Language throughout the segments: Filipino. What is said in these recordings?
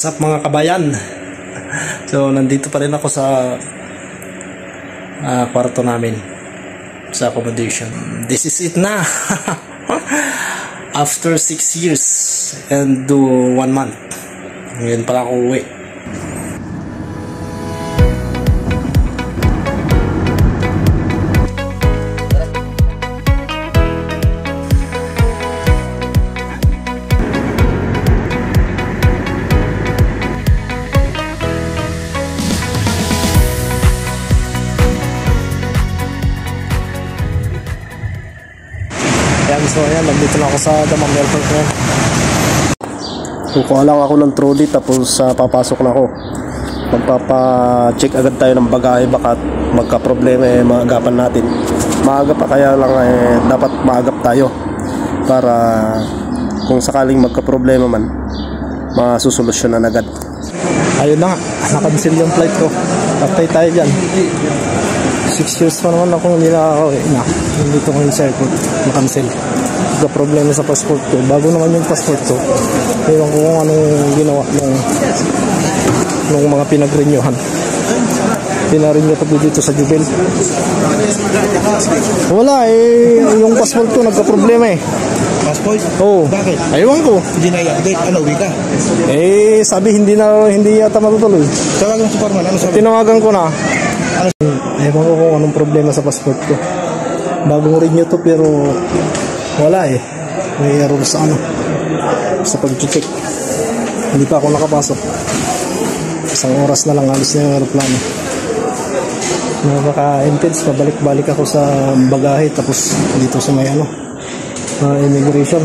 What's up mga kabayan? So nandito pa rin ako sa kwarto namin sa accommodation. This is it na. After 6 years and 1 month, ngayon pala ako uwi. So ayan, nandito na ako sa Damam Airport ngayon. Kukuha lang ako ng trolley tapos papasok na ako. Magpapa-check agad tayo ng bagahe, baka magka-problema maagapan natin. Maaga pa, kaya lang dapat maagap tayo para kung sakaling magka-problema man, masusolusyonan agad. Ayun na nga, nakancel yung flight ko. Patay tayo dyan. 6 years pa naman ako hindi nakakauwi na. Nandito ko sa airport, nakancel. Problema sa passport ko. Bago naman yung passport ko. Ewan ko kung anong ginawa nung mga pinag-renewhan. Pinarenew ko dito sa Jubil. Wala yung passport ko nagka-problema Passport? Oo. Bakit? Ewan ko. Hindi na i-update. Ano, uwi ka? Sabi hindi yata matutuloy. Tawagan sa Superman. Ano sabi? Tinawagan ko na. Ewan ko kung anong problema sa passport ko. Bagong renew to pero wala may error sa sa pag-check. Hindi pa ako nakapasok. Isang oras na lang alis na yung aeroplano. Nakaka-intense, pabalik-balik ako sa bagahe tapos dito sa may immigration.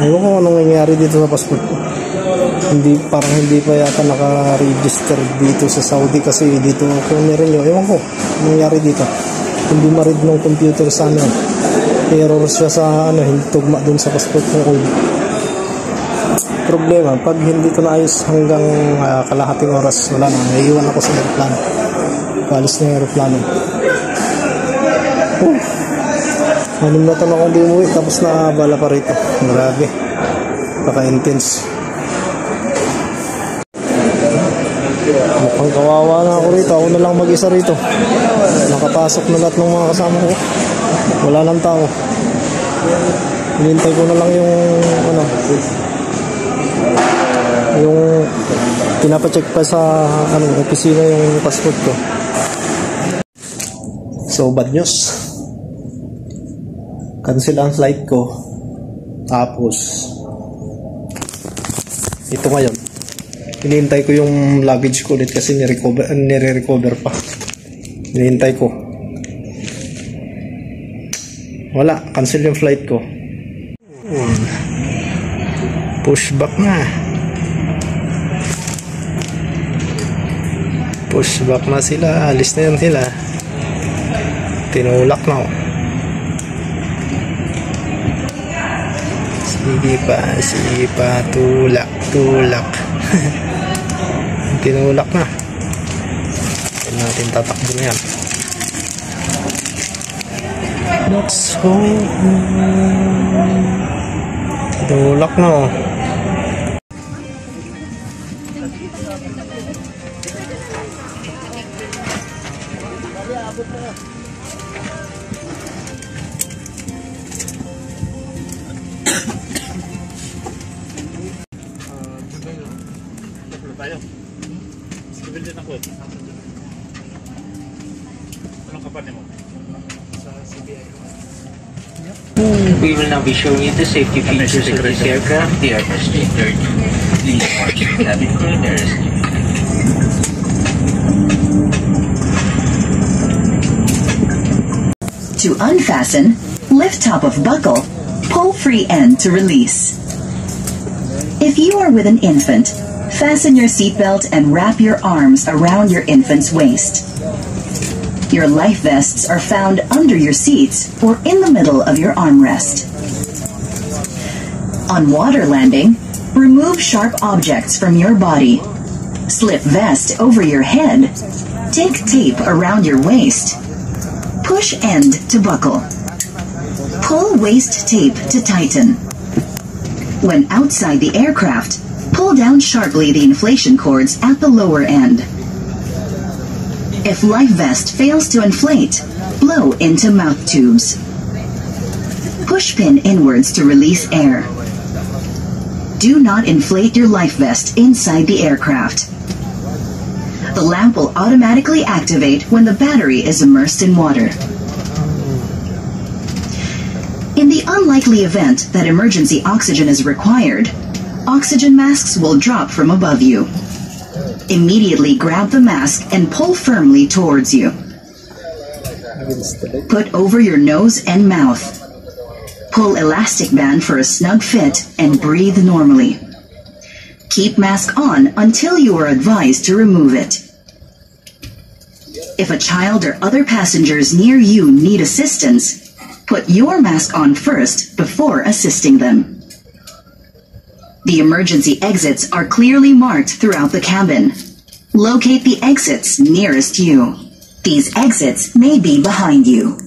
Ewan ko anong nangyari dito sa passport ko. Parang hindi pa yata naka-register dito sa Saudi kasi dito ako nirenew. Ewan ko anong nangyari dito. Hindi ma-read ng computer sa error siya sa hindi tugma dun sa passport ng old. Problema, pag hindi ko naayos hanggang kalahating oras, wala na, naiiwan ako sa aeroplano. Paalis na yung aeroplano. 6 na taon akong di umuwi tapos naabala pa rito. Grabe, paka-intense. Mukhang kawawa na ako rito. Ako na lang mag-isa rito. Nakapasok na lahat ng mga kasama ko. Wala nang tao. Hinintay ko na lang yung pinapacheck pa sa opisina yung passport ko. So bad news. Cancel ang flight ko. Tapos ito ngayon, hinihintay ko yung luggage ko ulit kasi nire-recover pa. Hinihintay ko. Wala, cancel yung flight ko. Pushback na. Pushback na sila. Alis na yan sila. Tinulak na. Sige pa. Tulak. Tinulak na. Hindi natin tatakbo na yan. Let's go. Tulak na. We will now be showing you the safety features of this aircraft. The aircraft standard. Please watch your cabin crew and rescue. To unfasten, lift top of buckle, pull free end to release. If you are with an infant, fasten your seatbelt and wrap your arms around your infant's waist. Your life vests are found under your seats or in the middle of your armrest. On water landing, remove sharp objects from your body. Slip vest over your head. Take tape around your waist. Push end to buckle. Pull waist tape to tighten. When outside the aircraft, pull pull down sharply the inflation cords at the lower end. If life vest fails to inflate, blow into mouth tubes. Push pin inwards to release air. Do not inflate your life vest inside the aircraft. The lamp will automatically activate when the battery is immersed in water. In the unlikely event that emergency oxygen is required, oxygen masks will drop from above you. Immediately grab the mask and pull firmly towards you. Put over your nose and mouth. Pull elastic band for a snug fit and breathe normally. Keep mask on until you are advised to remove it. If a child or other passengers near you need assistance, put your mask on first before assisting them. The emergency exits are clearly marked throughout the cabin. Locate the exits nearest you. These exits may be behind you.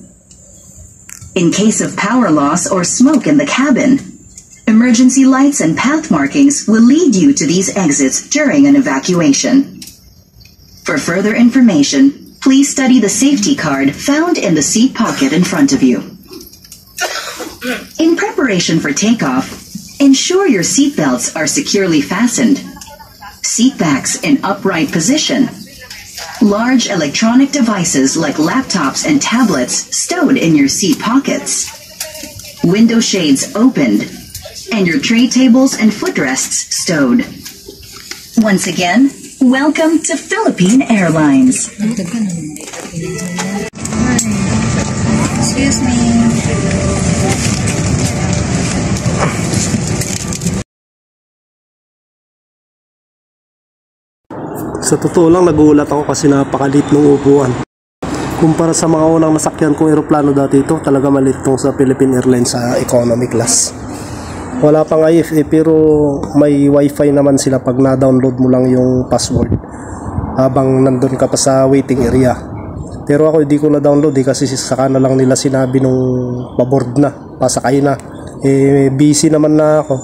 In case of power loss or smoke in the cabin, emergency lights and path markings will lead you to these exits during an evacuation. For further information, please study the safety card found in the seat pocket in front of you. In preparation for takeoff, ensure your seatbelts are securely fastened. Seat backs in upright position. Large electronic devices like laptops and tablets stowed in your seat pockets. Window shades opened, and your tray tables and footrests stowed. Once again, welcome to Philippine Airlines. Excuse me. Sa totoo lang, nagulat ako kasi napakalit ng upuan. Kumpara sa mga unang nasakyan kong eroplano dati, ito talaga maliit tong sa Philippine Airlines sa economy class. Wala pang IFA pero may wifi naman sila pag na-download mo lang yung password habang nandun ka pa sa waiting area. Pero ako hindi ko na-download kasi saka na lang nila sinabi nung paboard na, pasakay na. Busy naman na ako.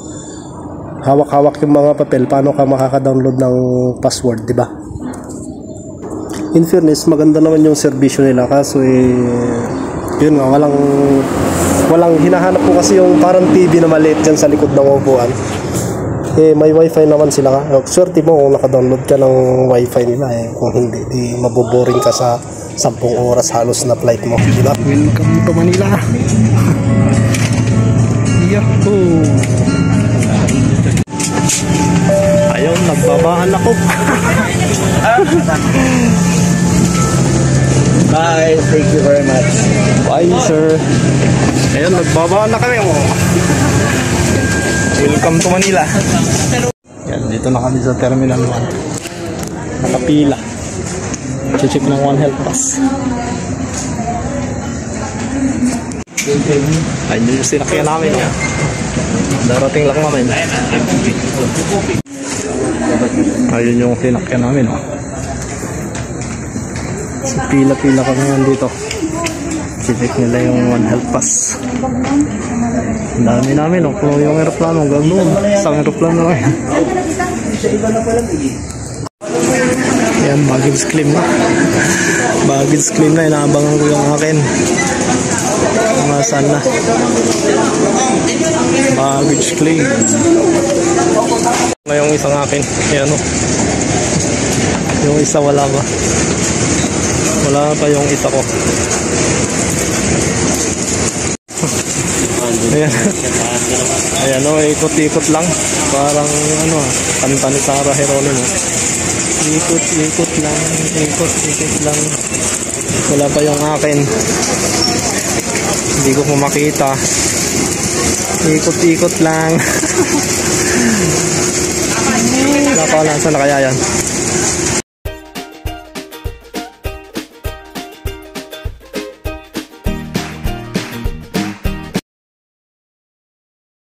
Hawak-hawak yung mga papel, paano ka makaka-download ng password, di ba? In fairness, maganda naman yung serbisyo nila kaso yun nga, walang hinahanap ko kasi yung parang TV na maliit dyan sa likod ng upuan. May wifi naman sila ka. Swerte mo kung naka-download ka ng wifi nila kung hindi, di maboboring ka sa 10 oras halos na flight mo, di ba? Welcome to Manila. Yahoo! Ayun, nagbabaan ako. Bye, thank you very much. Bye, sir. Ayun, nagbabaan na kami mo. Welcome to Manila. Yan, dito na kami sa Terminal 1. Nakapila. Check ng One Health Pass. Ayun yung sinakyan namin. Darating lang namin. Ayun yung sinakyan namin. So, pila-pila kami ngayon dito. Check nila yung One Health Pass. Ang dami namin. Puno yung aeroplano. Hanggang doon. Isang aeroplano lang. Ayan, baggage claim na. Baggage claim na. Inaabangan ko yung akin. Saan na? Baggage claim. Ngayong isang akin. Ayan o. Yung isa wala ba? Wala pa yung isa ko. Ayan. Ayan o, ikot-ikot lang. Parang ano, kanta ni Sarah Geronimo. Ikot-ikot lang. Ikot-ikot lang. Wala pa yung akin. Hindi ko makita. Ikot-ikot lang. Wala pa, saan na kaya yan?